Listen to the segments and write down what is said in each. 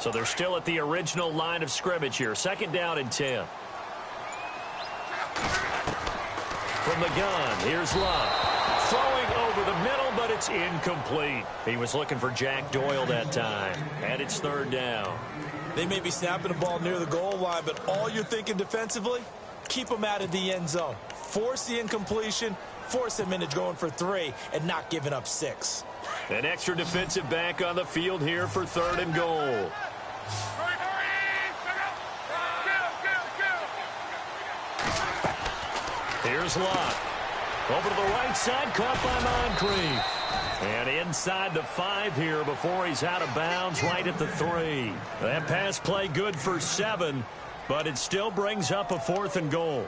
So they're still at the original line of scrimmage here. 2nd down and 10. From the gun, here's Love. Throwing over the middle, but it's incomplete. He was looking for Jack Doyle that time. And it's 3rd down. They may be snapping the ball near the goal line, but all you're thinking defensively, keep them out of the end zone. Force the incompletion, force them into going for 3, and not giving up 6. An extra defensive back on the field here for 3rd and goal. Here's Locke. Over to the right side, caught by Moncrief. And inside the 5 here before he's out of bounds, right at the 3. That pass play good for 7, but it still brings up a 4th and goal.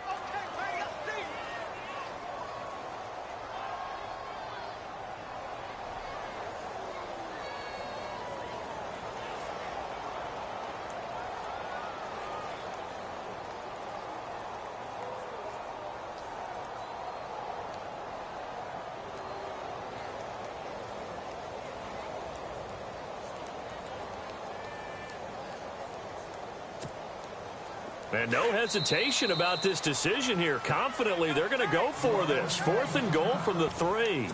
And no hesitation about this decision here. Confidently, they're going to go for this. 4th and goal from the 3.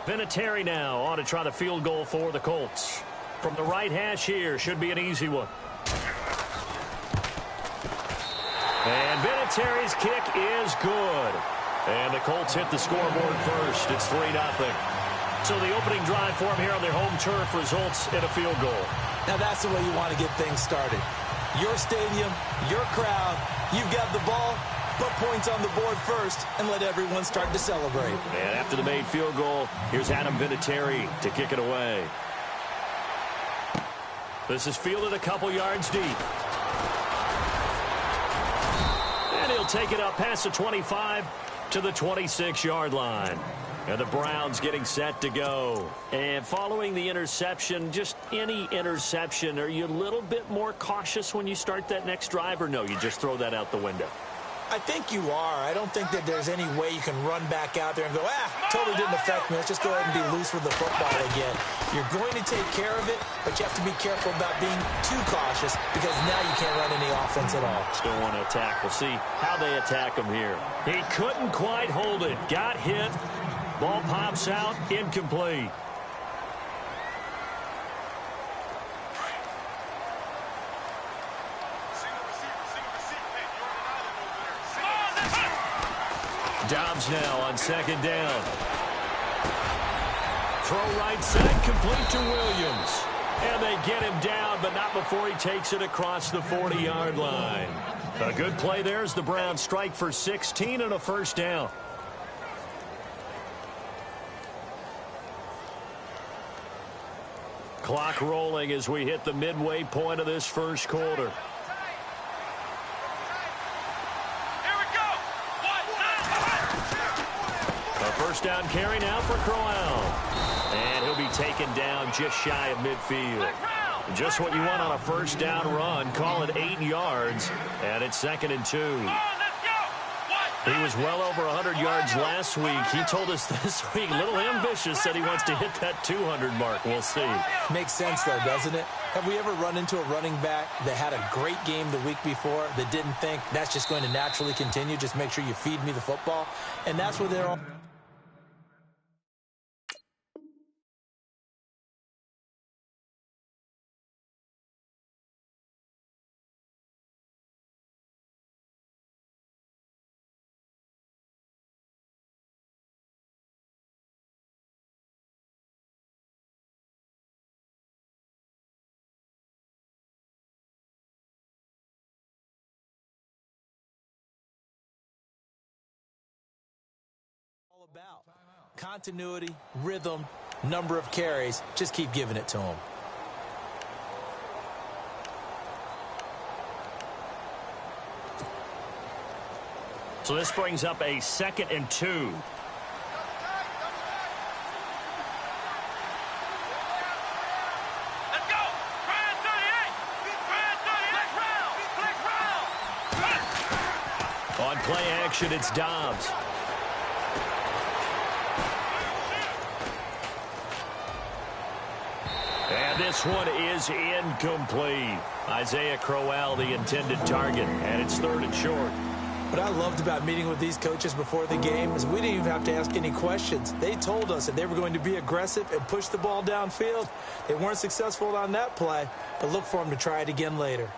Vinatieri now on to try the field goal for the Colts. From the right hash here, should be an easy one. And Vinatieri's kick is good. And the Colts hit the scoreboard first. It's 3-0. So the opening drive for them here on their home turf results in a field goal. Now that's the way you want to get things started. Your stadium, your crowd, you've got the ball, put points on the board first, and let everyone start to celebrate. And after the made field goal, here's Adam Vinatieri to kick it away. This is fielded a couple yards deep. And he'll take it up past the 25 to the 26-yard line. And the Browns getting set to go. And following the interception, just any interception, are you a little bit more cautious when you start that next drive, or no, you just throw that out the window? I think you are. I don't think that there's any way you can run back out there and go, totally didn't affect me. Let's just go ahead and be loose with the football again. You're going to take care of it, but you have to be careful about being too cautious because now you can't run any offense at all. Still want to attack. We'll see how they attack him here. He couldn't quite hold it. Got hit. Ball pops out, incomplete. Dobbs now on 2nd down. Throw right side, complete to Williams. And they get him down, but not before he takes it across the 40-yard line. A good play there as the Browns strike for 16 and a 1st down. Clock rolling as we hit the midway point of this 1st quarter. A 1st down carry now for Crowell. And he'll be taken down just shy of midfield. Just what you want on a 1st down run. Call it 8 yards. And it's 2nd and 2. He was well over 100 yards last week. He told us this week, a little ambitious, said he wants to hit that 200 mark. We'll see. Makes sense, though, doesn't it? Have we ever run into a running back that had a great game the week before that didn't think that's just going to naturally continue? Just make sure you feed me the football. And that's what they're all... about. Continuity, rhythm, number of carries. Just keep giving it to him. So this brings up a 2nd and 2. Let's go! Brian 38! Brian 38! On play action, it's Dobbs. And this one is incomplete. Isaiah Crowell, the intended target, and it's 3rd and short. What I loved about meeting with these coaches before the game is we didn't even have to ask any questions. They told us that they were going to be aggressive and push the ball downfield. They weren't successful on that play, but look for them to try it again later.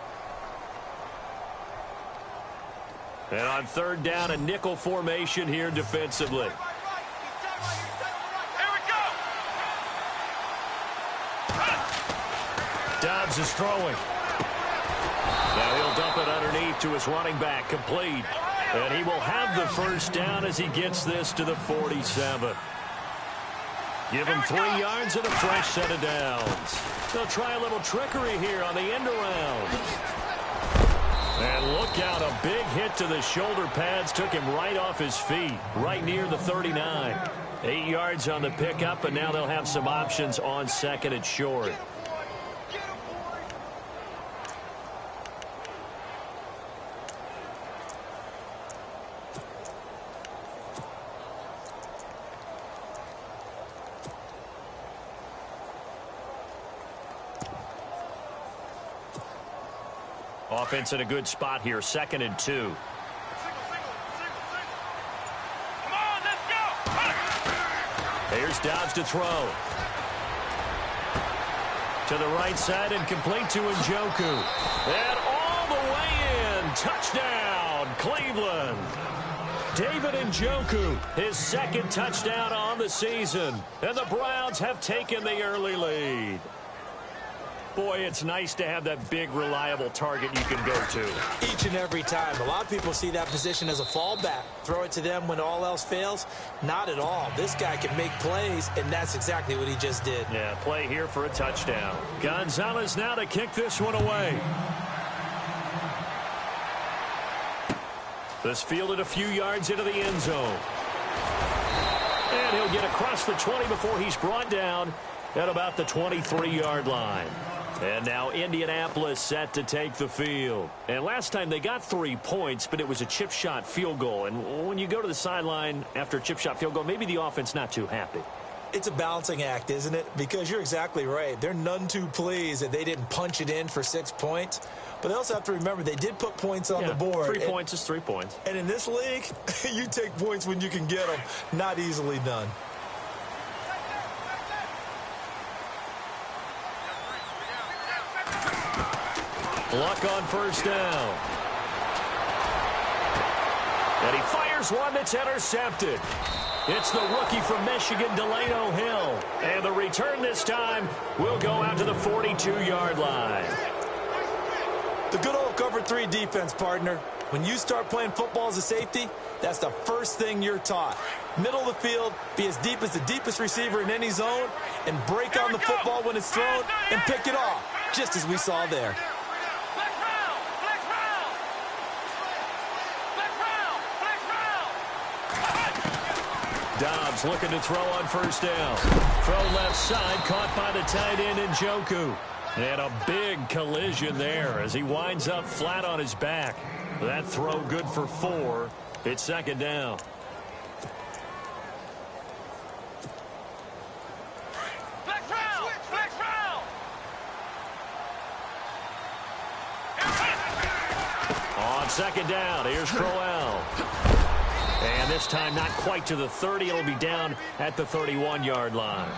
And on 3rd down, a nickel formation here defensively. Here we go. Dobbs is throwing. Now he'll dump it underneath to his running back, complete. And he will have the 1st down as he gets this to the 47. Give him 3 yards and a fresh set of downs. They'll try a little trickery here on the end around. And look out, a big hit to the shoulder pads took him right off his feet, right near the 39. 8 yards on the pickup, and now they'll have some options on 2nd and short. Offense in a good spot here, 2nd and 2. Come on, let's go. Here's Dobbs to throw. To the right side and complete to Njoku. And all the way in. Touchdown, Cleveland. David Njoku, his 2nd touchdown on the season. And the Browns have taken the early lead. Boy, it's nice to have that big, reliable target you can go to. Each and every time. A lot of people see that position as a fallback. Throw it to them when all else fails. Not at all. This guy can make plays, and that's exactly what he just did. Yeah, play here for a touchdown. Gonzalez now to kick this one away. This fielded a few yards into the end zone. And he'll get across the 20 before he's brought down at about the 23-yard line. And now Indianapolis set to take the field. And last time they got 3 points, but it was a chip shot field goal. And when you go to the sideline after a chip shot field goal, maybe the offense not too happy. It's a balancing act, isn't it? Because you're exactly right. They're none too pleased that they didn't punch it in for 6 points. But they also have to remember they did put points on the board. 3 points is 3 points. And in this league, you take points when you can get them. Not easily done. Luck on 1st down. And he fires one that's intercepted. It's the rookie from Michigan, Delano Hill. And the return this time will go out to the 42-yard line. The good old cover 3 defense, partner. When you start playing football as a safety, that's the first thing you're taught. Middle of the field, be as deep as the deepest receiver in any zone, and break on the football when it's thrown and pick it off, just as we saw there. Dobbs looking to throw on 1st down. Throw left side, caught by the tight end Njoku. And a big collision there as he winds up flat on his back. That throw good for 4. It's 2nd down. On 2nd down, here's Crowell. And this time not quite to the 30. It'll be down at the 31-yard line.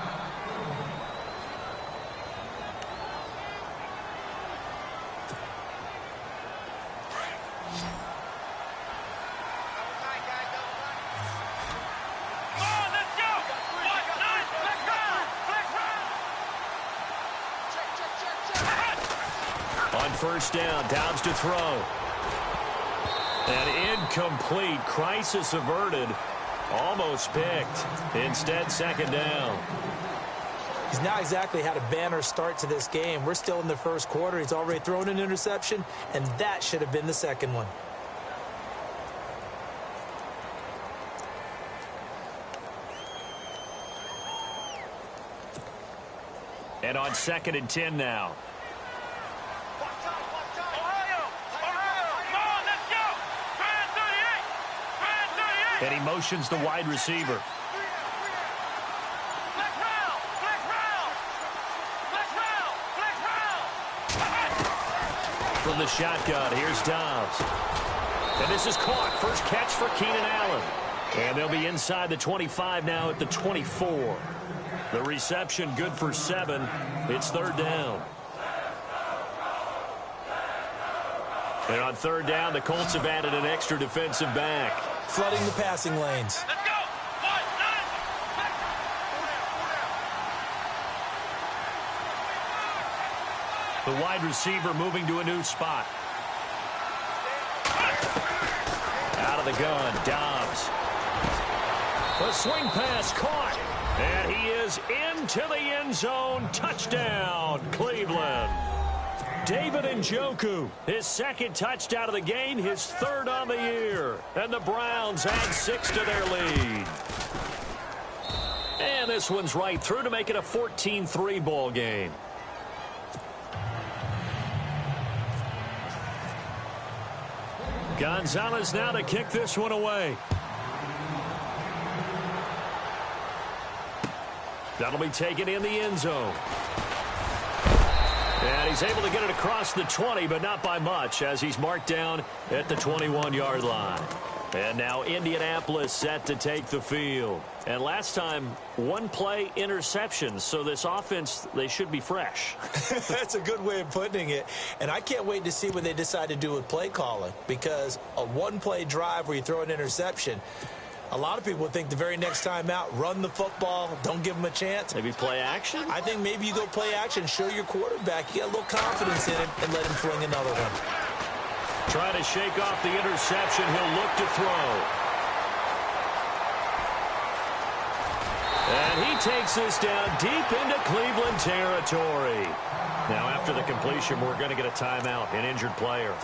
On 1st down, Dobbs to throw. And incomplete. Crisis averted. Almost picked. Instead, 2nd down. He's not exactly had a banner start to this game. We're still in the 1st quarter. He's already thrown an interception, and that should have been the 2nd one. And on 2nd and 10 now. And he motions the wide receiver. from the shotgun. Here's Dobbs. And this is caught. First catch for Keenan Allen. And they'll be inside the 25 now at the 24. The reception good for 7. It's third down. And on third down, the Colts have added an extra defensive back. Flooding the passing lanes. Let's go. 1, 9. The wide receiver moving to a new spot. Out of the gun, Dobbs. The swing pass caught. And he is into the end zone. Touchdown, Cleveland. David Njoku, his second touchdown of the game, his third on the year. And the Browns add 6 to their lead. And this one's right through to make it a 14-3 ball game. Gonzalez now to kick this one away. That'll be taken in the end zone. And he's able to get it across the 20, but not by much, as he's marked down at the 21-yard line. And now Indianapolis set to take the field. And last time, one play interception. So this offense, they should be fresh. That's a good way of putting it. And I can't wait to see what they decide to do with play calling. Because a one-play drive where you throw an interception, a lot of people think the very next time out, run the football, don't give them a chance. Maybe play action? I think maybe you go play action, show your quarterback, you get a little confidence in him, and let him fling another one. Trying to shake off the interception. He'll look to throw. And he takes this down deep into Cleveland territory. Now, after the completion, we're going to get a timeout, an injured player.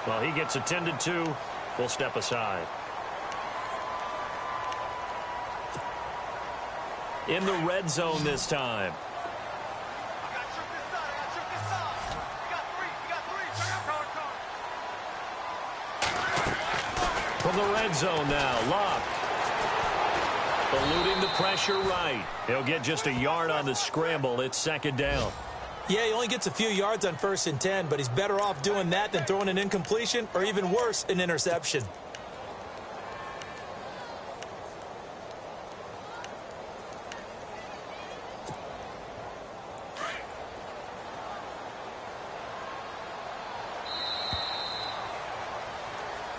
Well, he gets attended to. We'll step aside. In the red zone this time. From the red zone now, Locke. Eluding the pressure right. He'll get just a yard on the scramble. It's second down. Yeah, he only gets a few yards on 1st and 10, but he's better off doing that than throwing an incompletion or even worse, an interception.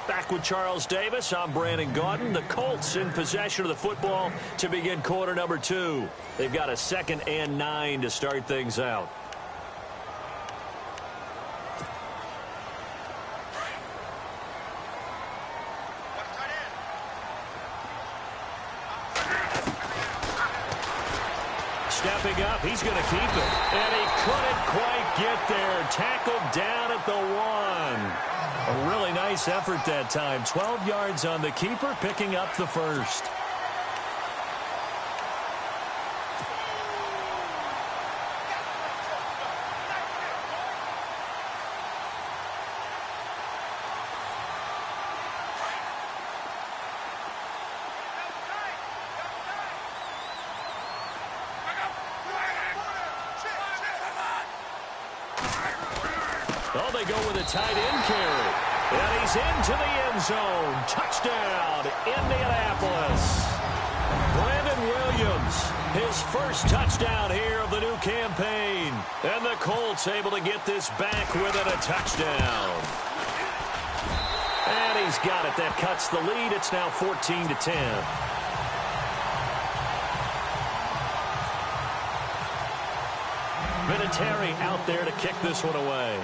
Back with Charles Davis, I'm Brandon Gaudin. The Colts in possession of the football to begin quarter number 2. They've got a 2nd and 9 to start things out. Stepping up, he's going to keep it. And he couldn't quite get there. Tackled down at the 1. A really nice effort that time. 12 yards on the keeper, picking up the first. Oh, they go with a tight end carry. And he's into the end zone. Touchdown, Indianapolis. Brandon Williams, his first touchdown here of the new campaign. And the Colts able to get this back within a touchdown. And he's got it. That cuts the lead. It's now 14-10. Vinatieri out there to kick this one away.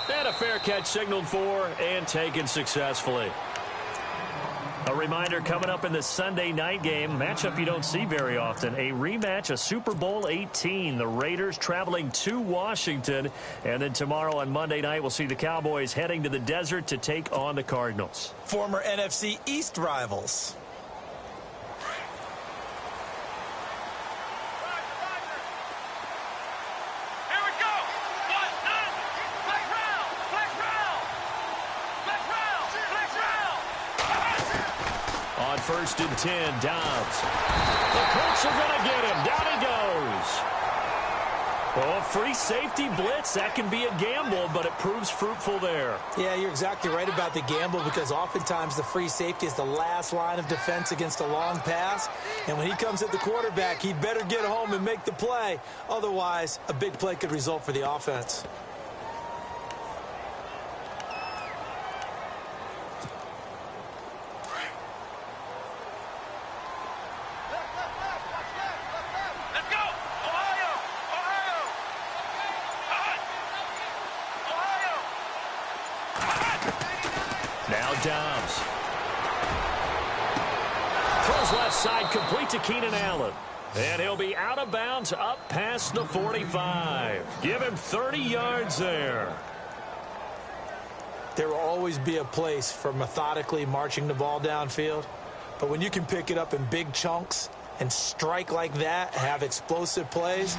And a fair catch signaled for and taken successfully. A reminder coming up in the Sunday night game, matchup you don't see very often, a rematch of Super Bowl 18. The Raiders traveling to Washington. And then tomorrow on Monday night, we'll see the Cowboys heading to the desert to take on the Cardinals. Former NFC East rivals. On 1st and 10, Dobbs. The Colts are going to get him. Down he goes. Oh, free safety blitz. That can be a gamble, but it proves fruitful there. Yeah, you're exactly right about the gamble because oftentimes the free safety is the last line of defense against a long pass. And when he comes at the quarterback, he'd better get home and make the play. Otherwise, a big play could result for the offense. Dobbs. Throws left side, complete to Keenan Allen. And he'll be out of bounds up past the 45. Give him 30 yards there. There will always be a place for methodically marching the ball downfield. But when you can pick it up in big chunks and strike like that, have explosive plays,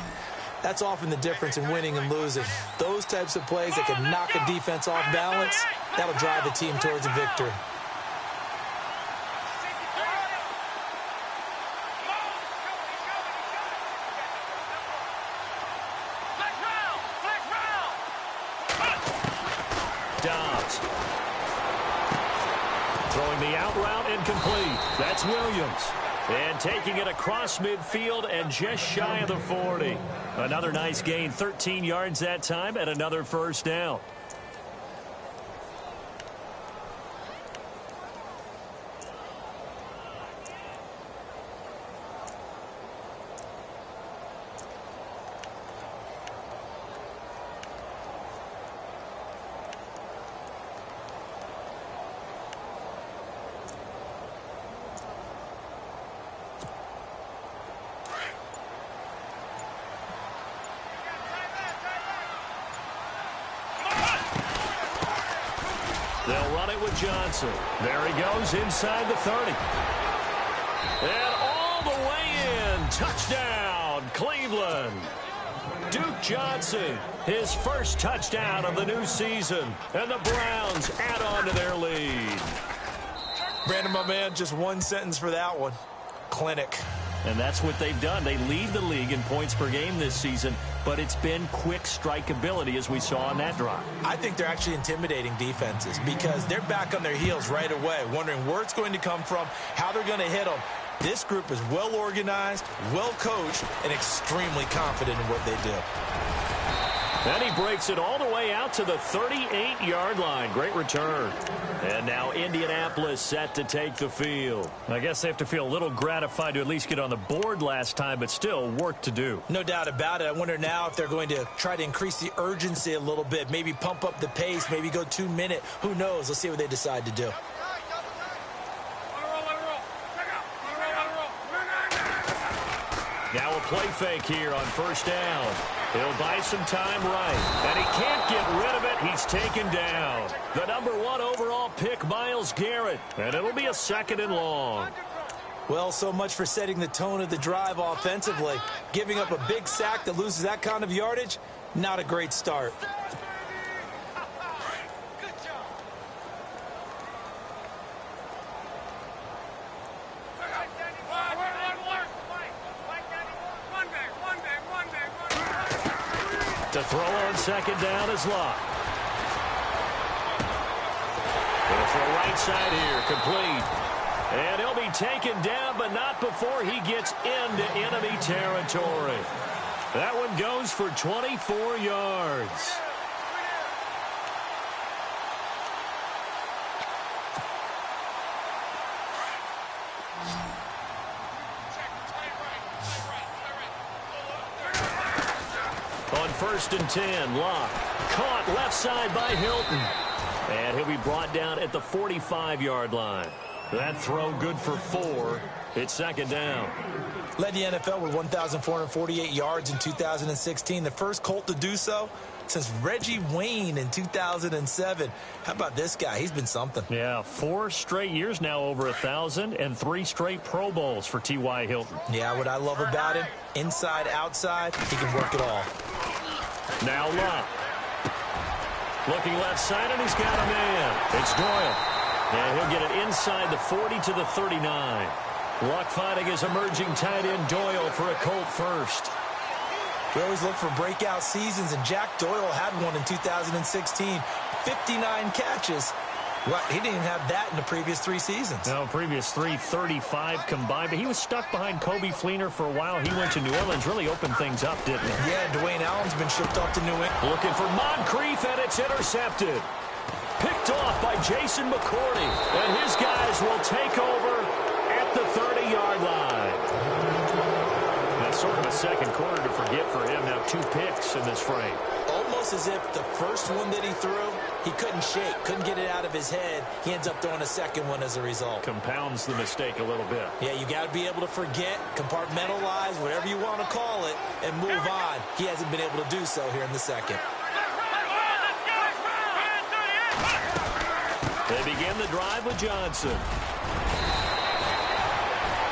that's often the difference in winning and losing. Those types of plays that can knock a defense off balance, that'll drive a team towards a victory. Dobbs. Throwing the out route incomplete. That's Williams. And taking it across midfield and just shy of the 40. Another nice gain, 13 yards that time, and another first down. They'll run it with Johnson. There he goes inside the 30. And all the way in. Touchdown, Cleveland. Duke Johnson, his first touchdown of the new season. And the Browns add on to their lead. Brandon, my man, just one sentence for that one. Clinic. And that's what they've done. They lead the league in points per game this season, but it's been quick strikeability as we saw on that drive. I think they're actually intimidating defenses because they're back on their heels right away, wondering where it's going to come from, how they're going to hit them. This group is well organized, well coached, and extremely confident in what they do. And he breaks it all the way out to the 38-yard line. Great return. And now Indianapolis set to take the field. I guess they have to feel a little gratified to at least get on the board last time, but still work to do. No doubt about it. I wonder now if they're going to try to increase the urgency a little bit, maybe pump up the pace, maybe go 2 minute. Who knows? Let's see what they decide to do. Now a play fake here on first down. He'll buy some time right. And he can't get rid of it. He's taken down. The #1 overall pick, Myles Garrett. And it'll be a 2nd and long. Well, so much for setting the tone of the drive offensively. Giving up a big sack that loses that kind of yardage, not a great start. To throw on 2nd down is Locke. He'll throw right side here, complete. And he'll be taken down, but not before he gets into enemy territory. That one goes for 24 yards. On 1st and 10, Locke caught left side by Hilton. And he'll be brought down at the 45-yard line. That throw good for 4. It's 2nd down. Led the NFL with 1,448 yards in 2016. The first Colt to do so since Reggie Wayne in 2007. How about this guy? He's been something. Yeah, 4 straight years now over 1,000 and 3 straight Pro Bowls for T.Y. Hilton. Yeah, what I love about him, inside, outside, he can work it all. Now Locke. Looking left side, and he's got a man. It's Doyle. And he'll get it inside the 40 to the 39. Locke finding his emerging tight end Doyle for a Colt first. We always look for breakout seasons, and Jack Doyle had one in 2016. 59 catches. What? He didn't even have that in the previous 3 seasons. No, previous 3, 35 combined. But he was stuck behind Kobe Fleener for a while. He went to New Orleans, really opened things up, didn't he? Yeah, Dwayne Allen's been shipped off to New England. Looking for Moncrief, and it's intercepted. Picked off by Jason McCourty. And his guys will take over at the 30-yard line. That's sort of a second quarter to forget for him. Now 2 picks in this frame. Almost as if the first one that he threw, he couldn't shake, couldn't get it out of his head. He ends up throwing a second one as a result. Compounds the mistake a little bit. Yeah, you got to be able to forget, compartmentalize, whatever you want to call it, and move on. He hasn't been able to do so here in the second. They begin the drive with Johnson.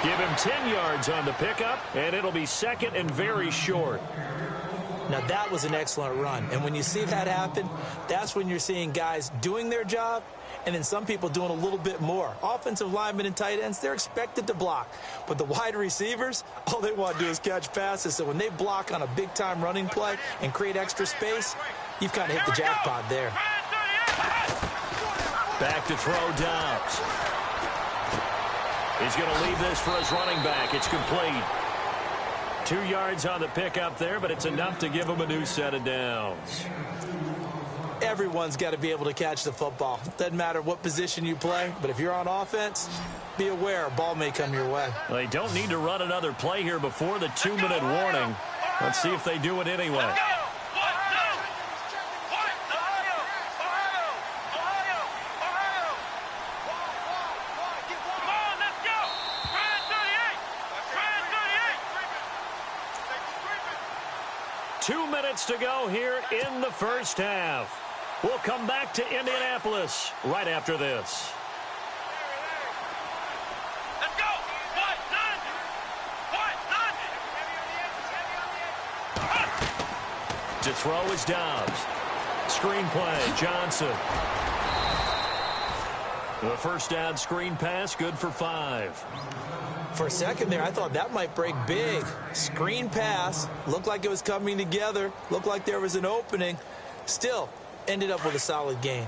Give him 10 yards on the pickup, and it'll be second and very short. Now, that was an excellent run. And when you see that happen, that's when you're seeing guys doing their job and then some people doing a little bit more. Offensive linemen and tight ends, they're expected to block. But the wide receivers, all they want to do is catch passes. So when they block on a big-time running play and create extra space, you've kind of hit the jackpot there. Back to throw Dobbs. He's going to leave this for his running back. It's complete. 2 yards on the pickup there, but it's enough to give him a new set of downs. Everyone's got to be able to catch the football. Doesn't matter what position you play, but if you're on offense, be aware a ball may come your way. They don't need to run another play here before the 2-minute warning. Let's see if they do it anyway. To go here in the first half. We'll come back to Indianapolis right after this. Let's go. To throw is Dobbs. Screen play, Johnson. The first down screen pass, good for 5. For a second there, I thought that might break big. Screen pass. Looked like it was coming together. Looked like there was an opening. Still, ended up with a solid gain.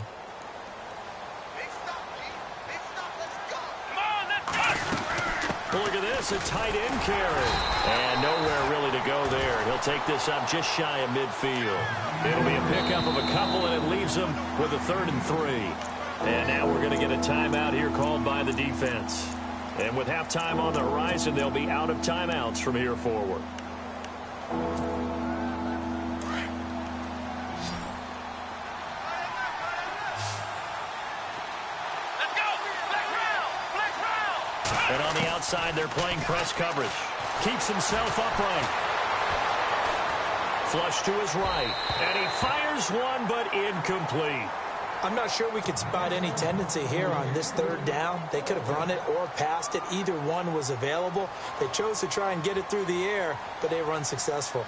Look at this, a tight end carry. And nowhere really to go there. He'll take this up just shy of midfield. It'll be a pickup of a couple, and it leaves him with a 3rd and 3. And now we're going to get a timeout here called by the defense. And with halftime on the horizon, they'll be out of timeouts from here forward. And on the outside, they're playing press coverage. Keeps himself upright. Flush to his right. And he fires one, but incomplete. I'm not sure we could spot any tendency here on this 3rd down. They could have run it or passed it. Either one was available. They chose to try and get it through the air, but they were unsuccessful.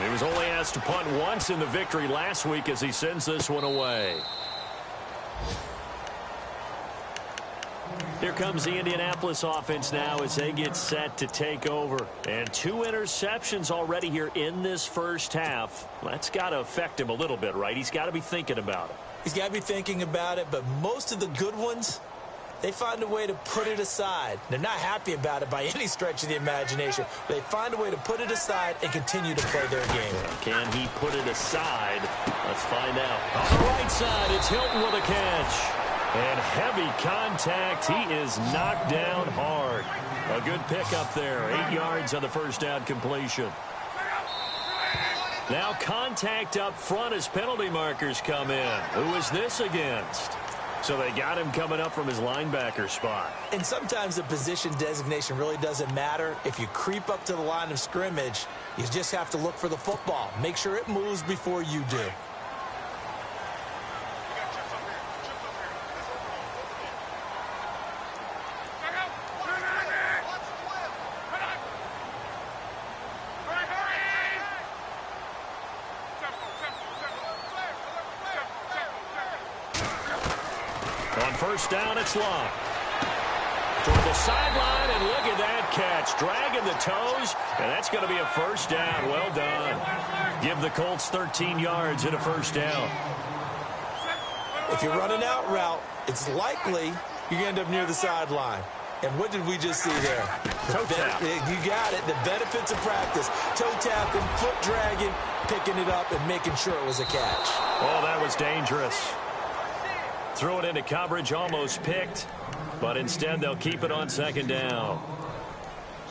He was only asked to punt once in the victory last week as he sends this one away. Here comes the Indianapolis offense now as they get set to take over. And 2 interceptions already here in this first half. That's got to affect him a little bit, right? He's got to be thinking about it. He's got to be thinking about it, but most of the good ones, they find a way to put it aside. They're not happy about it by any stretch of the imagination. They find a way to put it aside and continue to play their game. Can he put it aside? Let's find out. On the right side, it's Hilton with a catch. And heavy contact. He is knocked down hard. A good pickup there. 8 yards on the first down completion. Now contact up front as penalty markers come in. Who is this against? So they got him coming up from his linebacker spot. And sometimes the position designation really doesn't matter. If you creep up to the line of scrimmage, you just have to look for the football. Make sure it moves before you do. On first down, it's Luck. Toward the sideline, and look at that catch. Dragging the toes, and that's going to be a first down. Well done. Give the Colts 13 yards and a first down. If you're running out route, it's likely you're going to end up near the sideline. And what did we just see there? Toe tap. You got it. The benefits of practice. Toe tapping, foot dragging, picking it up, and making sure it was a catch. Oh, that was dangerous. Threw it into coverage, almost picked. But instead, they'll keep it on second down.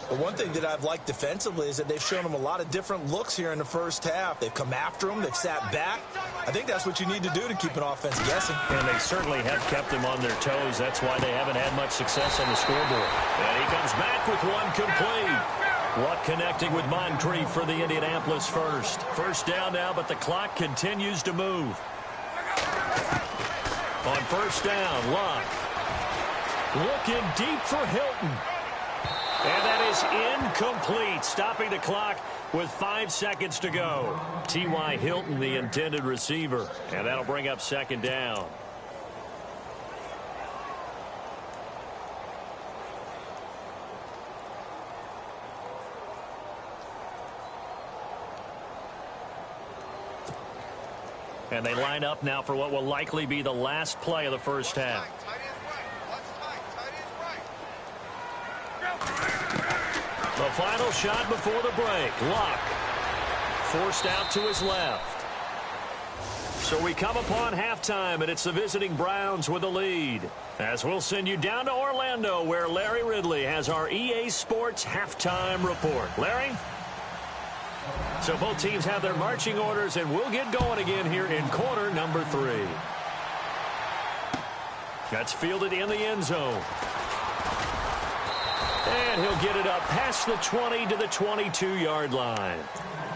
The one thing that I've liked defensively is that they've shown them a lot of different looks here in the first half. They've come after them. They've sat back. I think that's what you need to do to keep an offense guessing. And they certainly have kept them on their toes. That's why they haven't had much success on the scoreboard. And he comes back with one complete. Luck connecting with Moncrief for the Indianapolis first. First down now, but the clock continues to move. On first down, Luck. Looking deep for Hilton. And that is incomplete, stopping the clock with 5 seconds to go. T.Y. Hilton, the intended receiver, and that'll bring up second down. And they line up now for what will likely be the last play of the first half. The final shot before the break. Luck forced out to his left. So we come upon halftime, and it's the visiting Browns with the lead. As we'll send you down to Orlando, where Larry Ridley has our EA Sports halftime report. Larry? So both teams have their marching orders, and we'll get going again here in quarter number 3. That's fielded in the end zone. And he'll get it up past the 20 to the 22-yard line.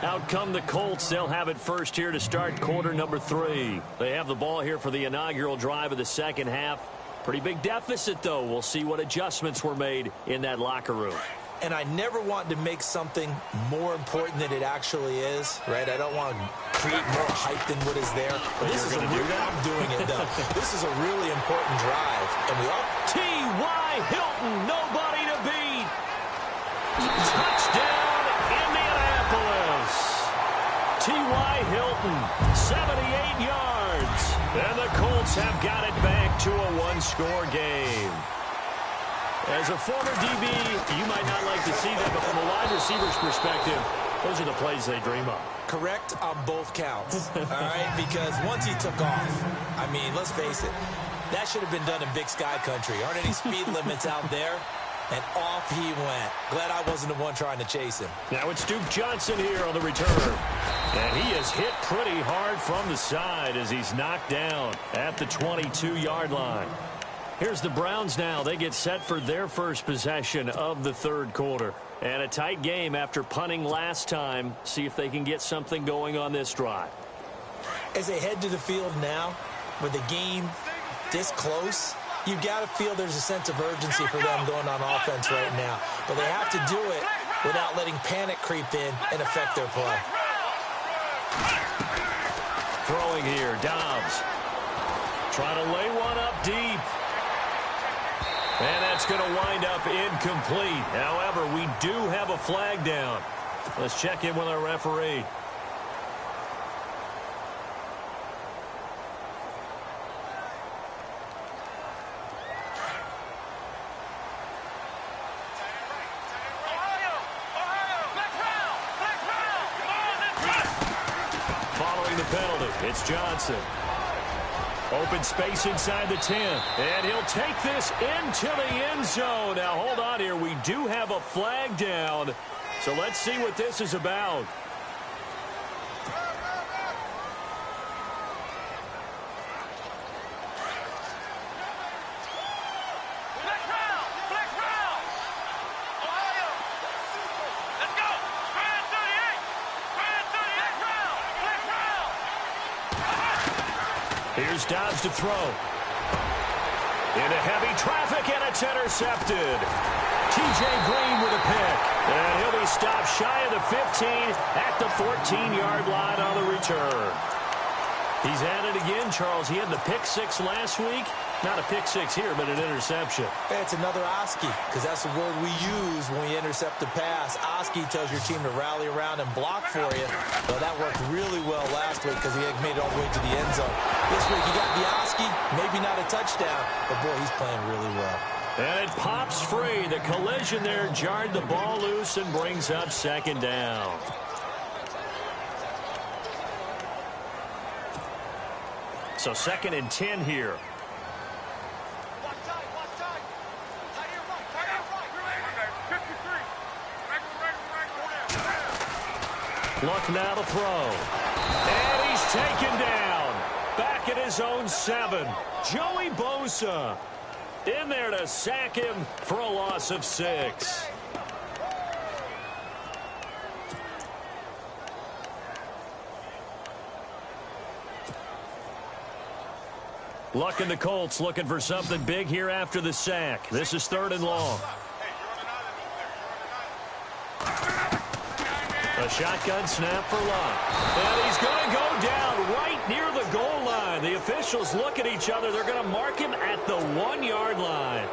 Out come the Colts. They'll have it first here to start quarter number 3. They have the ball here for the inaugural drive of the second half. Pretty big deficit, though. We'll see what adjustments were made in that locker room. And I never want to make something more important than it actually is, right? I don't want to create more hype than what is there. But this is a real, I'm doing it, though. This is a really important drive. And we all... T.Y. Hilton, nobody to beat. Touchdown, Indianapolis. T.Y. Hilton, 78 yards. And the Colts have got it back to a one-score game. As a former DB, you might not like to see that, but from a wide receiver's perspective, those are the plays they dream of. Correct on both counts, all right? Because once he took off, I mean, let's face it, that should have been done in Big Sky Country. Aren't any speed limits out there? And off he went. Glad I wasn't the one trying to chase him. Now it's Duke Johnson here on the return. And he is hit pretty hard from the side as he's knocked down at the 22-yard line. Here's the Browns now. They get set for their first possession of the third quarter. And a tight game after punting last time. See if they can get something going on this drive. As they head to the field now, with the game this close, you've got to feel there's a sense of urgency for them going on offense right now. But they have to do it without letting panic creep in and affect their play. Throwing here, Dobbs. Trying to lay one up deep. And that's going to wind up incomplete. However, we do have a flag down. Let's check in with our referee. Following the penalty, it's Johnson. Open space inside the 10. And he'll take this into the end zone. Now, hold on here. We do have a flag down. So let's see what this is about. Here's Dobbs to throw. Into heavy traffic, and it's intercepted. T.J. Green with a pick. And he'll be stopped shy of the 15 at the 14-yard line on the return. He's at it again, Charles. He had the pick six last week. Not a pick six here, but an interception. Hey, it's another Oski, because that's the word we use when we intercept the pass. Oski tells your team to rally around and block for you. Well, that worked really well last week because he had made it all the way to the end zone. This week, he got the Oski, maybe not a touchdown, but boy, he's playing really well. And it pops free. The collision there jarred the ball loose and brings up second down. So 2nd and 10 here. Luck now to throw. And he's taken down. Back at his own 7. Joey Bosa in there to sack him for a loss of 6. Luck and the Colts looking for something big here after the sack. This is 3rd and long. A shotgun snap for Luck. And he's going to go down right near the goal line. The officials look at each other. They're going to mark him at the 1-yard line.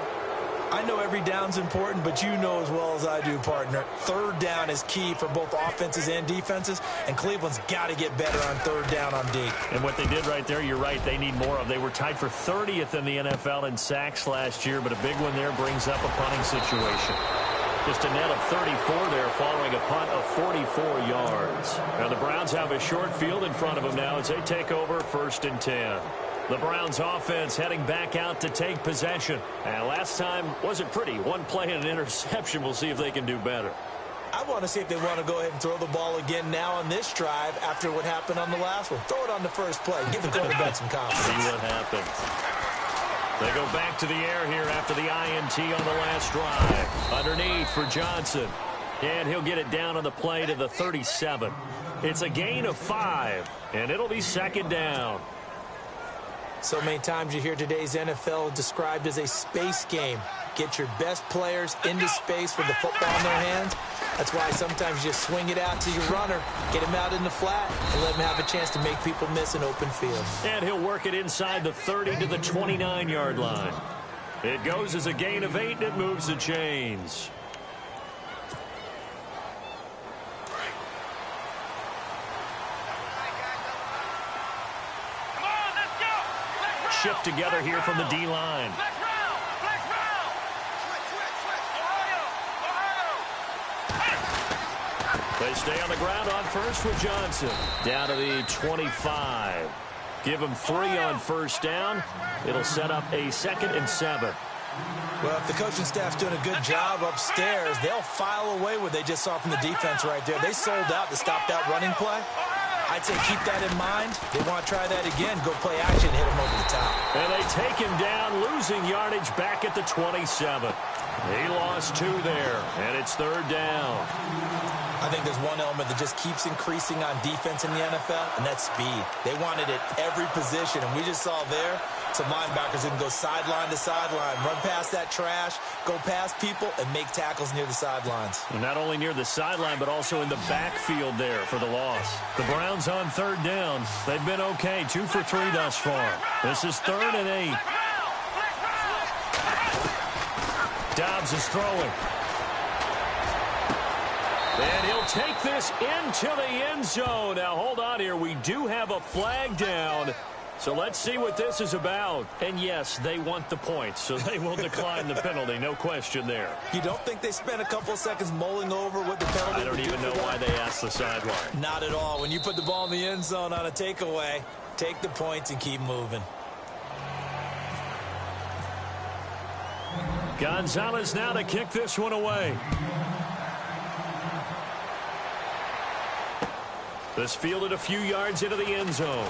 I know every down's important, but you know as well as I do, partner, 3rd down is key for both offenses and defenses, and Cleveland's got to get better on 3rd down on D. And what they did right there, you're right, they need more of. They were tied for 30th in the NFL in sacks last year, but a big one there brings up a punting situation. Just a net of 34 there following a punt of 44 yards. Now the Browns have a short field in front of them now as they take over 1st and 10. The Browns offense heading back out to take possession. And last time wasn't pretty. One play and an interception. We'll see if they can do better. I want to see if they want to go ahead and throw the ball again now on this drive after what happened on the last one. Throw it on the first play. Give the quarterback some confidence. See what happens. They go back to the air here after the INT on the last drive. Underneath for Johnson. And he'll get it down on the play to the 37. It's a gain of 5, and it'll be 2nd down. So many times you hear today's NFL described as a space game. Get your best players into space with the football in their hands. That's why sometimes you just swing it out to your runner, get him out in the flat, and let him have a chance to make people miss an open field. And he'll work it inside the 30 to the 29-yard line. It goes as a gain of 8, and it moves the chains. Shift together here from the D-line. They stay on the ground on first with Johnson. Down to the 25. Give him 3 on 1st down. It'll set up a 2nd and 7. Well, if the coaching staff's doing a good job upstairs, they'll file away what they just saw from the defense right there. They sold out to stop that running play. I'd say keep that in mind. They want to try that again. Go play action, hit him over the top. And they take him down, losing yardage back at the 27. He lost 2 there, and it's 3rd down. I think there's one element that just keeps increasing on defense in the NFL, and that's speed. They want it at every position, and we just saw there some linebackers that can go sideline to sideline, run past that trash, go past people, and make tackles near the sidelines. And not only near the sideline, but also in the backfield there for the loss. The Browns on 3rd down. They've been okay, 2 for 3 thus far. This is 3rd and 8. Dobbs is throwing. And he'll take this into the end zone. Now, hold on here. We do have a flag down. So let's see what this is about. And, yes, they want the points, so they will decline the penalty. No question there. You don't think they spent a couple of seconds mulling over what the penalty I don't even know why they asked the sideline. Not at all. When you put the ball in the end zone on a takeaway, take the points and keep moving. Gonzalez now to kick this one away. This fielded a few yards into the end zone.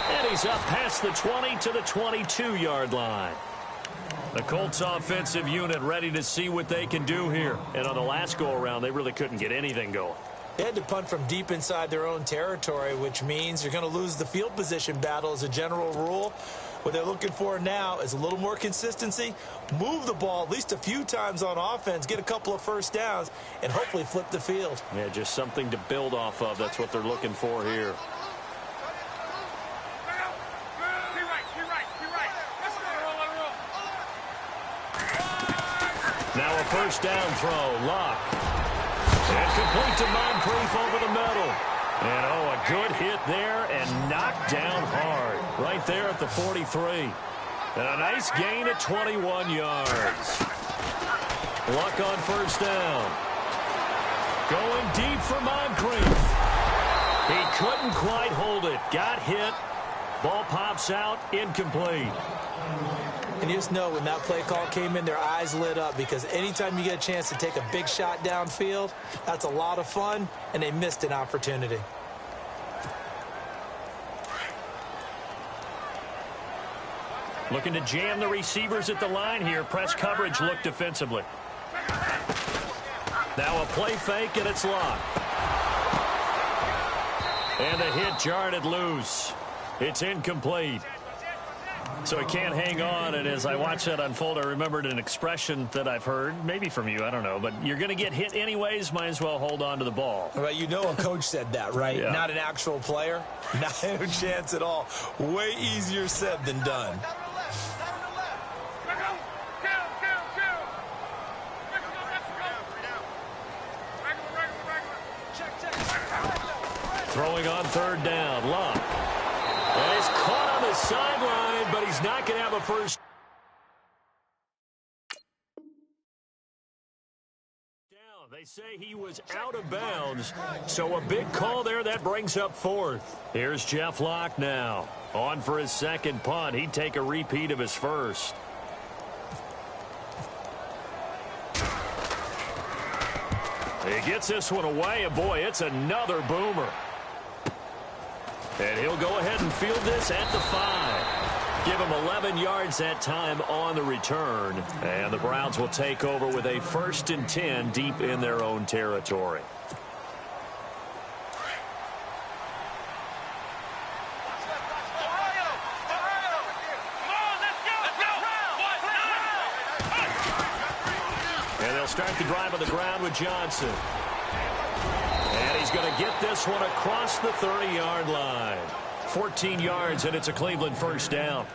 And he's up past the 20 to the 22-yard line. The Colts offensive unit ready to see what they can do here. And on the last go-around, they really couldn't get anything going. They had to punt from deep inside their own territory, which means you're going to lose the field position battle as a general rule. What they're looking for now is a little more consistency, move the ball at least a few times on offense, get a couple of 1st downs, and hopefully flip the field. Yeah, just something to build off of. That's what they're looking for here. Now a first down throw. Luck. And complete to Moncrief over the middle. And, oh, a good hit there and knocked down hard. Right there at the 43. And a nice gain at 21 yards. Luck on first down. Going deep for Moncrief. He couldn't quite hold it. Got hit. Ball pops out. Incomplete. And you just know when that play call came in, their eyes lit up, because anytime you get a chance to take a big shot downfield, that's a lot of fun, and they missed an opportunity. Looking to jam the receivers at the line here. Press coverage look defensively. Now a play fake, and it's Luck. And the hit jarred it loose. It's incomplete. So he can't hang on, and as I watch that unfold, I remembered an expression that I've heard, maybe from you, I don't know, but you're going to get hit anyways, might as well hold on to the ball. Well, you know a coach said that, right? Yeah. Not an actual player. Not a chance at all. Way easier said than done. Throwing on third down, Luck. And he's caught on the sideline, but he's not going to have a first down. They say he was out of bounds, so a big call there. That brings up fourth. Here's Jeff Locke now. On for his second punt. He'd take a repeat of his first. He gets this one away, and boy, it's another boomer. And he'll go ahead and field this at the 5. Give him 11 yards that time on the return. And the Browns will take over with a 1st and 10 deep in their own territory. And they'll start the drive on the ground with Johnson. And he's going to get this one across the 30-yard line. 14 yards, and it's a Cleveland first down.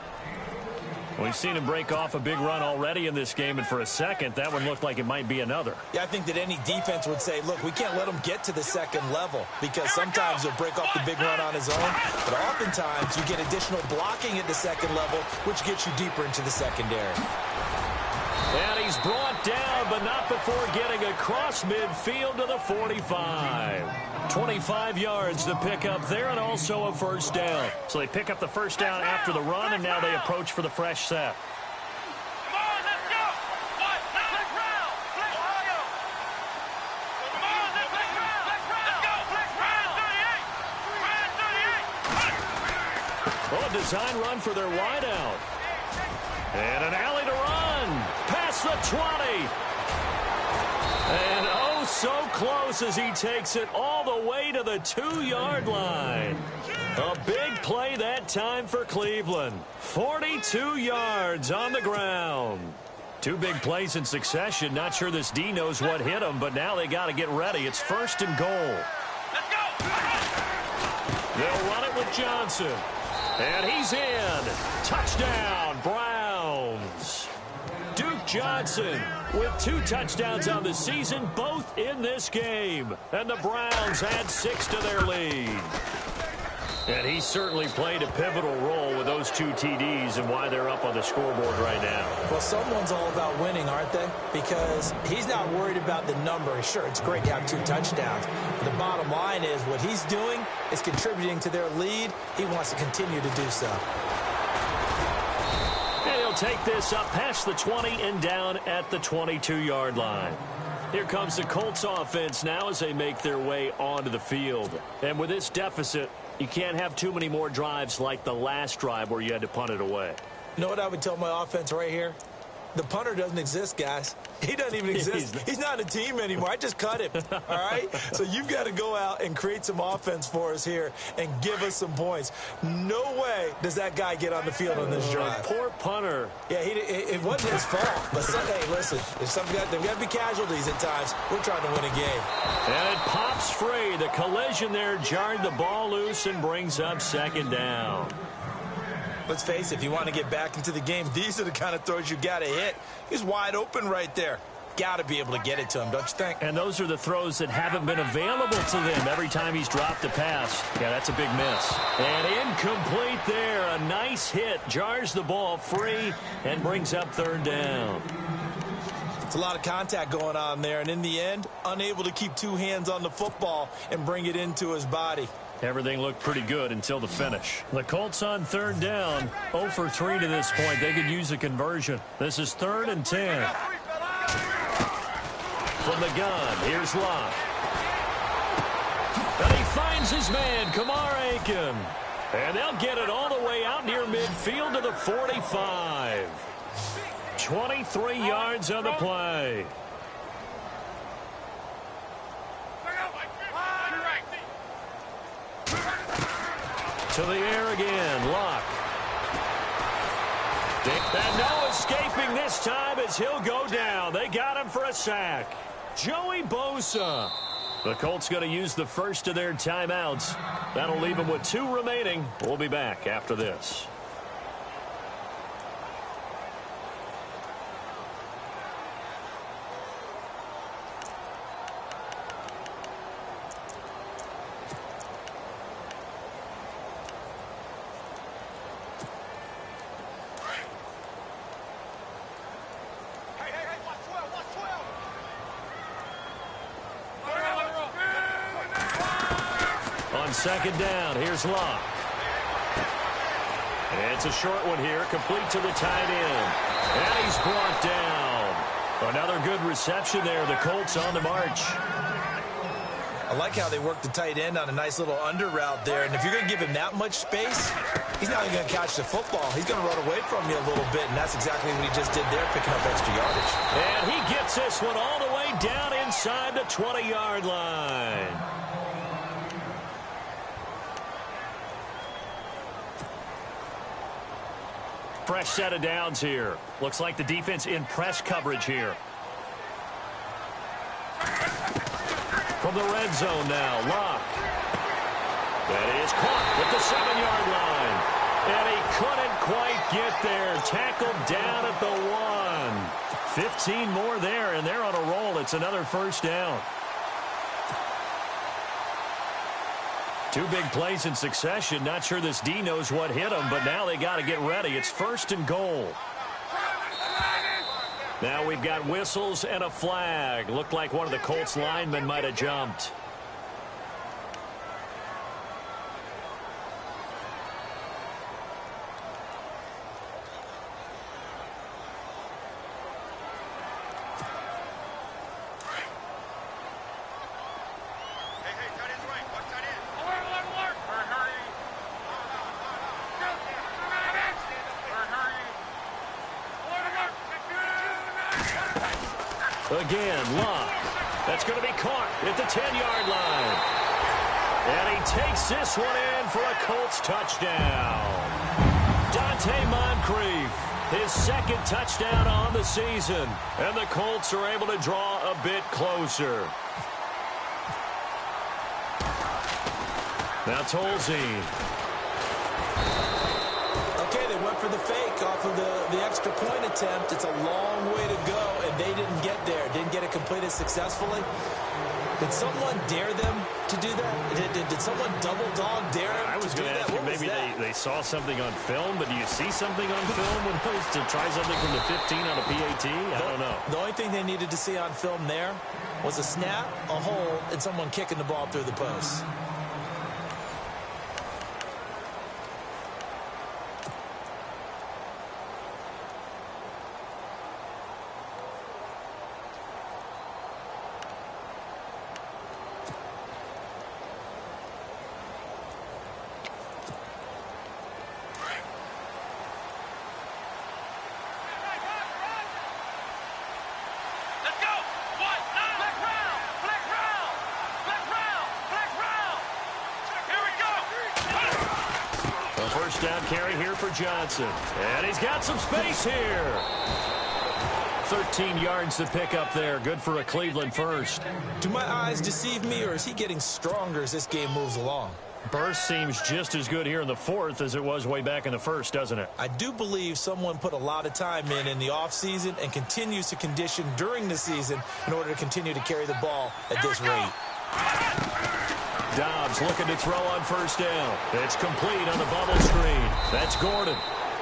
We've seen him break off a big run already in this game, and for a second, that one looked like it might be another. Yeah, I think that any defense would say, look, we can't let him get to the second level, because sometimes he'll break off the big run on his own, but oftentimes you get additional blocking at the second level, which gets you deeper into the secondary. And he's brought down, but not before getting across midfield to the 45. 25 yards to pick up there, and also a first down. So they pick up the first down after the run, and now they approach for the fresh set. Come on, let's go! What? Let's round! Let's go! Come on, let's round! Let's go! Let's round! 38! Well, a design run for their wideout. And an alley to run. Past the 20. And oh, so close as he takes it all the way to the 2-yard line. A big play that time for Cleveland. 42 yards on the ground. 2 big plays in succession. Not sure this D knows what hit him, but now they got to get ready. It's 1st and goal. Let's go! They'll run it with Johnson. And he's in. Touchdown, Browns. Duke Johnson with 2 touchdowns on the season, both in this game. And the Browns add 6 to their lead. And he certainly played a pivotal role with those 2 TDs and why they're up on the scoreboard right now. Well, someone's all about winning, aren't they? Because he's not worried about the number. Sure, it's great to have 2 touchdowns. But the bottom line is what he's doing is contributing to their lead. He wants to continue to do so. And he'll take this up past the 20 and down at the 22-yard line. Here comes the Colts offense now as they make their way onto the field. And with this deficit, you can't have too many more drives like the last drive where you had to punt it away. You know what I would tell my offense right here? The punter doesn't exist, guys. He doesn't even exist. He's not a team anymore. I just cut him, all right? So you've got to go out and create some offense for us here and give us some points. No way does that guy get on the field on this drive. Poor punter. Yeah, it wasn't his fault. But hey, listen, there's got to be casualties at times. We're trying to win a game. And it pops free. The collision there jarred the ball loose and brings up 2nd down. Let's face it, if you want to get back into the game, these are the kind of throws you got to hit. He's wide open right there. got to be able to get it to him, don't you think? And those are the throws that haven't been available to them every time he's dropped a pass. Yeah, that's a big miss. And incomplete there. A nice hit. Jars the ball free and brings up third down. It's a lot of contact going on there, and in the end, unable to keep two hands on the football and bring it into his body. Everything looked pretty good until the finish. The Colts on third down, 0 for 3 to this point. They could use a conversion. This is 3rd and 10. From the gun, here's Locke. And he finds his man, Kamar Aiken. And they'll get it all the way out near midfield to the 45. 23 yards on the play. To the air again, Locke. And no escaping this time as he'll go down. They got him for a sack. Joey Bosa. The Colts going to use the first of their timeouts. That'll leave them with 2 remaining. We'll be back after this. Second down, here's Locke. It's a short one here, complete to the tight end. And he's brought down. Another good reception there, the Colts on the march. I like how they work the tight end on a nice little under route there, and if you're going to give him that much space, he's not even going to catch the football. He's going to run away from you a little bit, and that's exactly what he just did there, picking up extra yardage. And he gets this one all the way down inside the 20-yard line. Fresh set of downs here. Looks like the defense in press coverage here. From the red zone now, Locke. That is caught at the 7-yard line. And he couldn't quite get there. Tackled down at the 1. 15 more there, and they're on a roll. It's another first down. 2 big plays in succession. Not sure this D knows what hit him, but now they got to get ready. It's 1st and goal. Now we've got whistles and a flag. Looked like one of the Colts linemen might have jumped. Again, Locke. That's going to be caught at the 10-yard line. And he takes this one in for a Colts touchdown. Dante Moncrief, his 2nd touchdown on the season. And the Colts are able to draw a bit closer. Now Tolzien. Okay, they went for the fake off of the extra point attempt. It's a long way to go, and they didn't get there. Didn't get it completed successfully. Did someone dare them to do that? Did someone double dog dare them I was to do going to that? ask you, maybe they saw something on film, but do you see something on film when those to try something from the 15 on a PAT? I don't know. The only thing they needed to see on film there was a snap, a hold, and someone kicking the ball through the post. Down carry here for Johnson. And he's got some space here. 13 yards to pick up there. Good for a Cleveland first. Do my eyes deceive me, or is he getting stronger as this game moves along? Burst seems just as good here in the fourth as it was way back in the first, doesn't it? I do believe someone put a lot of time in the offseason and continues to condition during the season in order to continue to carry the ball at this rate. Dobbs looking to throw on first down. It's complete on the bubble screen. That's Gordon.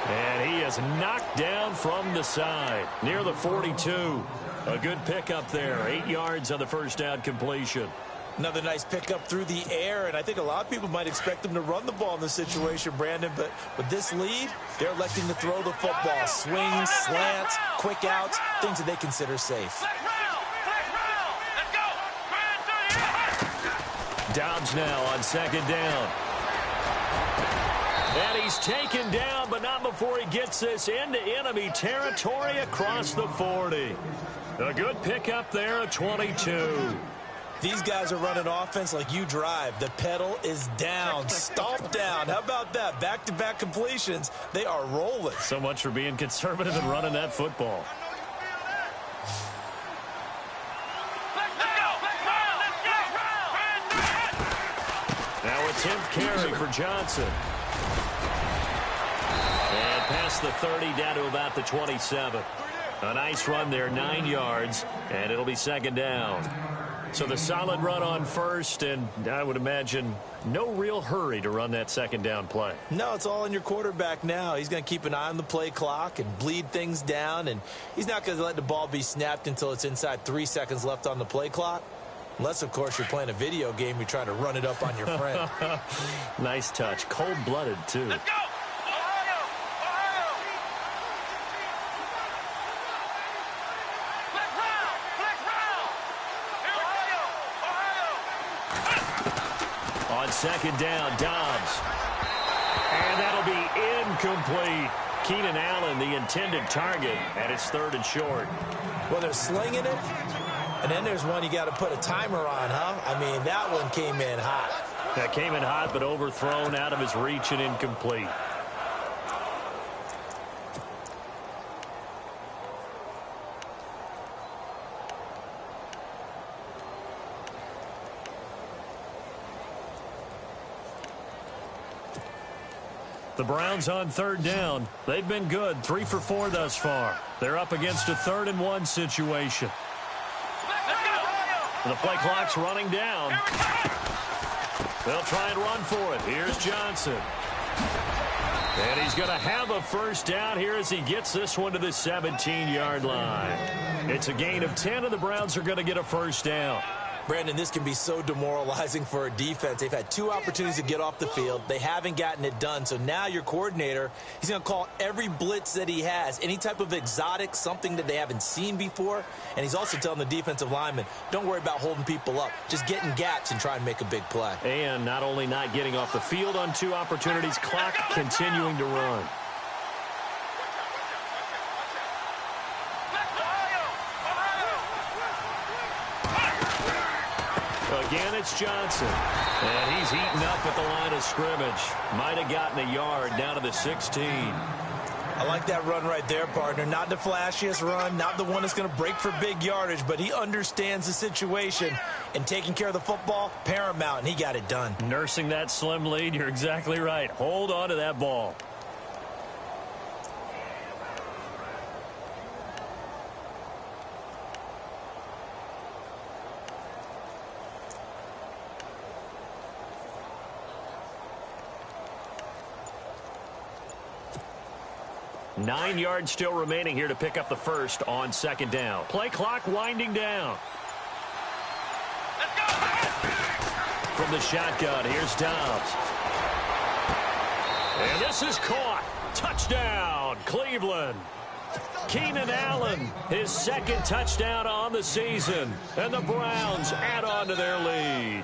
And he is knocked down from the side near the 42. A good pickup there. 8 yards on the first down completion. Another nice pickup through the air, and I think a lot of people might expect them to run the ball in this situation, Brandon, but with this lead, they're electing to throw the football. Swings, slants, quick outs, things that they consider safe. Dobbs now on second down. And he's taken down, but not before he gets this into enemy territory across the 40. A good pickup there at 22. These guys are running offense like you drive. The pedal is down, stomped down. How about that? Back-to-back completions. They are rolling. So much for being conservative and running that football. Now a 10th carry for Johnson. And past the 30 down to about the 27. A nice run there, 9 yards, and it'll be second down. So the solid run on first, and I would imagine no real hurry to run that second down play. No, it's all in your quarterback now. He's going to keep an eye on the play clock and bleed things down, and he's not going to let the ball be snapped until it's inside 3 seconds left on the play clock. Unless, of course, you're playing a video game, you're trying to run it up on your friend. Nice touch. Cold-blooded, too. Let's go! Second down, Dobbs. And that'll be incomplete. Keenan Allen, the intended target, and it's 3rd and short. Well, they're slinging it, and then there's one you got to put a timer on, huh? I mean, that one came in hot. That came in hot, but overthrown out of his reach and incomplete. The Browns on 3rd down. They've been good, 3 for 4 thus far. They're up against a 3rd and 1 situation. The play clock's running down. They'll try and run for it. Here's Johnson. And he's going to have a first down here as he gets this one to the 17-yard line. It's a gain of 10, and the Browns are going to get a first down. Brandon, this can be so demoralizing for a defense. They've had 2 opportunities to get off the field. They haven't gotten it done. So now your coordinator, he's going to call every blitz that he has, any type of exotic, something that they haven't seen before. And he's also telling the defensive lineman, don't worry about holding people up. Just get in gaps and try and make a big play. And not only not getting off the field on 2 opportunities, clock continuing to run. Again, it's Johnson. And he's eaten up at the line of scrimmage. Might have gotten a yard down to the 16. I like that run right there, partner. Not the flashiest run, not the one that's going to break for big yardage, but he understands the situation, and taking care of the football, paramount, and he got it done. Nursing that slim lead, you're exactly right. Hold on to that ball. Nine yards still remaining here to pick up the first on second down. Play clock winding down. From the shotgun, here's Dobbs. And this is caught. Touchdown, Cleveland. Keenan Allen, his 2nd touchdown on the season. And the Browns add on to their lead.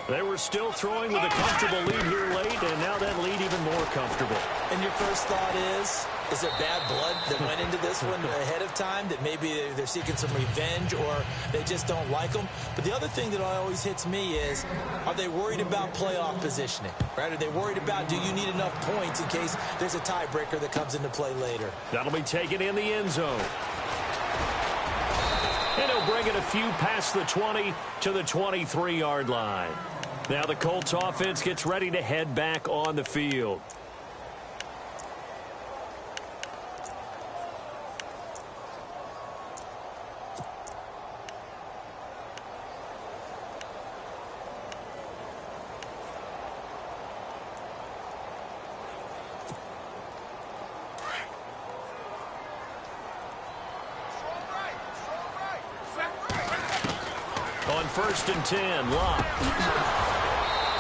They were still throwing with a comfortable lead here late, and now that lead even more comfortable. And your first thought is there bad blood that went into this one ahead of time, that maybe they're seeking some revenge or they just don't like them? But the other thing that always hits me is, are they worried about playoff positioning? Right? Are they worried about, do you need enough points in case there's a tiebreaker that comes into play later? That'll be taken in the end zone. And he'll bring it a few past the 20 to the 23-yard line. Now the Colts offense gets ready to head back on the field. On 1st and 10, Locke.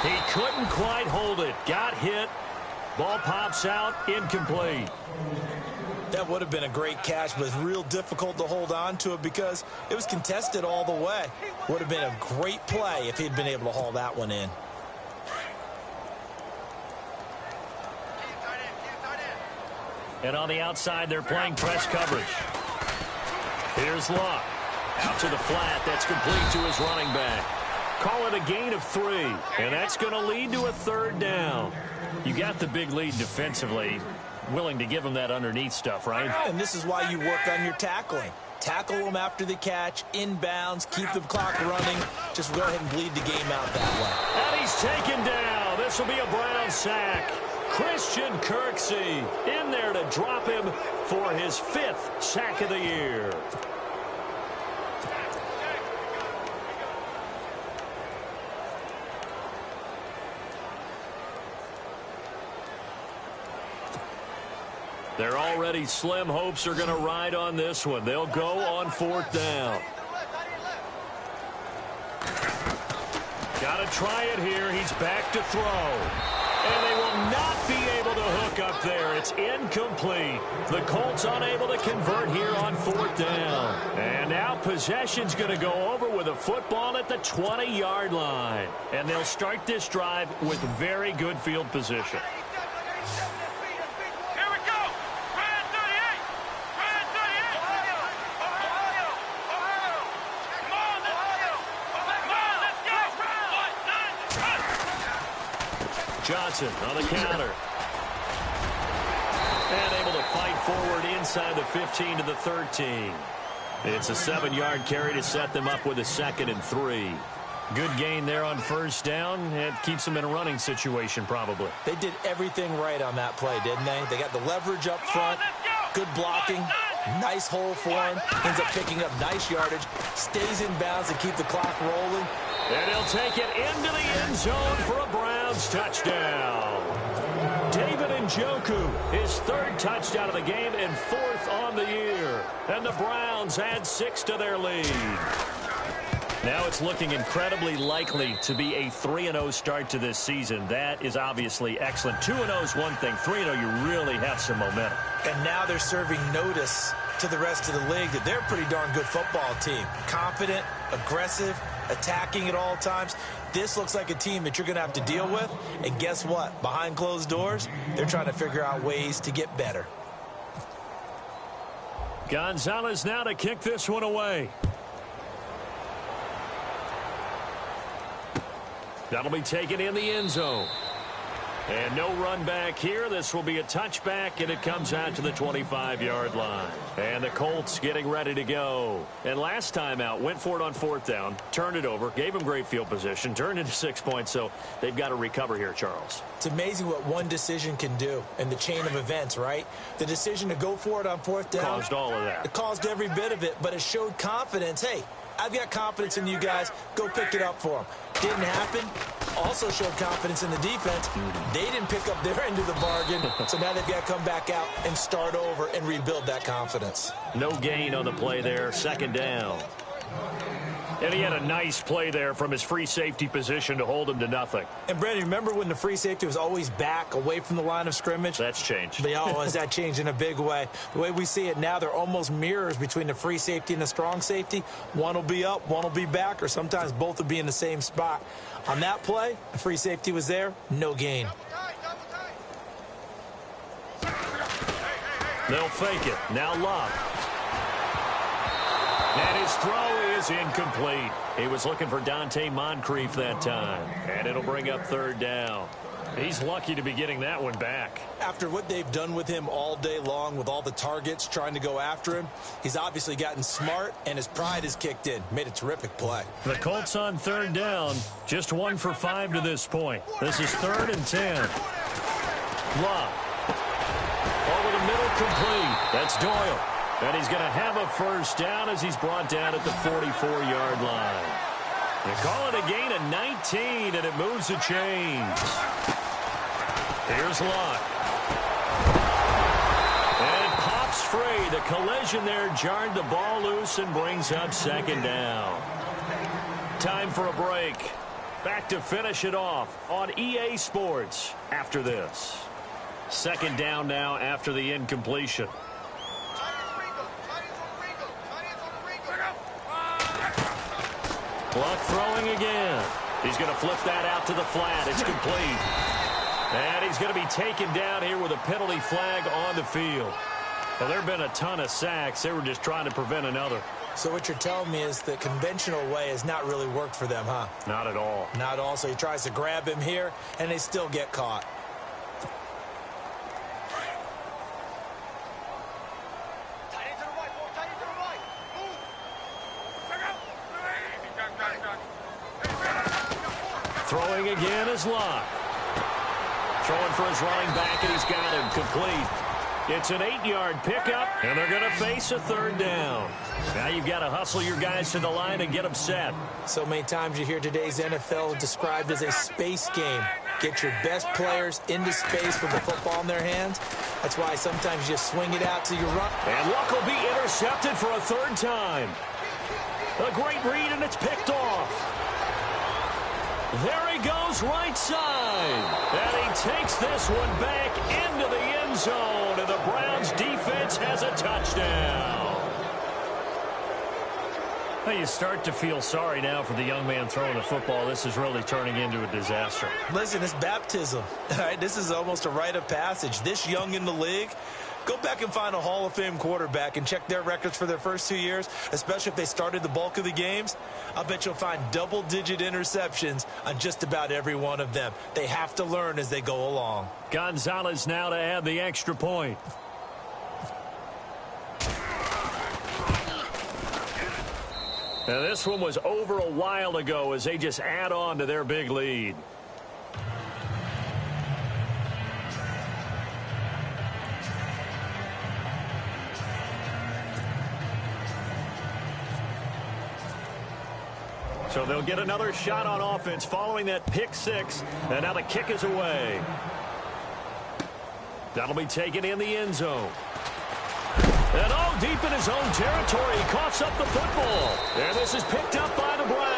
He couldn't quite hold it. Got hit. Ball pops out. Incomplete. That would have been a great catch, but it's real difficult to hold on to it because it was contested all the way. Would have been a great play if he'd been able to haul that one in. And on the outside, they're playing press coverage. Here's Locke. Out to the flat. That's complete to his running back. Call it a gain of 3. And that's going to lead to a 3rd down. You got the big lead defensively. Willing to give him that underneath stuff, right? And this is why you work on your tackling. Tackle them after the catch, inbounds, keep the clock running. Just go ahead and bleed the game out that way. And he's taken down. This will be a Brown sack. Christian Kirksey in there to drop him for his 5th sack of the year. Their already slim hopes are going to ride on this one. They'll go on 4th down. Got to try it here. He's back to throw. And they will not be able to hook up there. It's incomplete. The Colts unable to convert here on 4th down. And now possession's going to go over with a football at the 20-yard line. And they'll start this drive with very good field position. Johnson on the counter. And able to fight forward inside the 15 to the 13. It's a 7-yard carry to set them up with a 2nd and 3. Good gain there on 1st down. It keeps them in a running situation probably. They did everything right on that play, didn't they? They got the leverage up front, good blocking, nice hole for him, ends up picking up nice yardage, stays in bounds to keep the clock rolling. And he'll take it into the end zone for a Browns touchdown. David Njoku, his 3rd touchdown of the game and 4th on the year. And the Browns add 6 to their lead. Now it's looking incredibly likely to be a 3-0 start to this season. That is obviously excellent. 2-0 is one thing. 3-0, you really have some momentum. And now they're serving notice to the rest of the league that they're a pretty darn good football team. Confident, aggressive, attacking at all times. This looks like a team that you're going to have to deal with. And guess what? Behind closed doors, they're trying to figure out ways to get better. Gonzalez now to kick this one away. That'll be taken in the end zone. And no run back here. This will be a touchback, and it comes out to the 25-yard line. And the Colts getting ready to go. And last time out, went for it on 4th down, turned it over, gave them great field position, turned into 6 points, so they've got to recover here, Charles. It's amazing what one decision can do in the chain of events, right? The decision to go for it on 4th down. Caused all of that. It caused every bit of it, but it showed confidence. Hey, I've got confidence in you guys. Go pick it up for them. Didn't happen. Also showed confidence in the defense. They didn't pick up their end of the bargain, so now they've got to come back out and start over and rebuild that confidence. No gain on the play there. 2nd down. And he had a nice play there from his free safety position to hold him to nothing. And, Brandon, remember when the free safety was always back away from the line of scrimmage? That's changed. Has that changed in a big way? The way we see it now, they're almost mirrors between the free safety and the strong safety. One will be up, one will be back, or sometimes both will be in the same spot. On that play, the free safety was there, no gain. They'll fake it. Now Love. And his throw is incomplete. He was looking for Dante Moncrief that time. And it'll bring up 3rd down. He's lucky to be getting that one back. After what they've done with him all day long, with all the targets trying to go after him, he's obviously gotten smart, and his pride has kicked in. Made a terrific play. The Colts on third down, just 1 for 5 to this point. This is 3rd and 10. Love. Over the middle, complete. That's Doyle. And he's going to have a first down as he's brought down at the 44-yard line. They call it a gain of 19, and it moves the chains. Here's Luck. And it pops free. The collision there jarred the ball loose and brings up 2nd down. Time for a break. Back to finish it off on EA Sports after this. 2nd down now after the incompletion. Luck throwing again. He's going to flip that out to the flat. It's complete. And he's going to be taken down here with a penalty flag on the field. Well, there have been a ton of sacks. They were just trying to prevent another. So what you're telling me is the conventional way has not really worked for them, huh? Not at all. Not at all. So he tries to grab him here, and they still get caught. Throwing again is Luck. Throwing for his running back, and he's got him complete. It's an 8-yard pickup, and they're going to face a 3rd down. Now you've got to hustle your guys to the line and get them set. So many times you hear today's NFL described as a space game. Get your best players into space with the football in their hands. That's why sometimes you just swing it out to your run. And Luck will be intercepted for a 3rd time. A great read, and it's picked off. There he goes right side. And he takes this one back into the end zone. And the Browns defense has a touchdown. Well, you start to feel sorry now for the young man throwing the football. This is really turning into a disaster. Listen, it's baptism. All right, this is almost a rite of passage. This young in the league, go back and find a Hall of Fame quarterback and check their records for their first 2 years, especially if they started the bulk of the games. I bet you'll find double-digit interceptions on just about every one of them. They have to learn as they go along. Gonzalez now to add the extra point. Now this one was over a while ago as they just add on to their big lead. So they'll get another shot on offense following that pick 6. And now the kick is away. That'll be taken in the end zone. And deep in his own territory, he coughs up the football. And this is picked up by the Browns.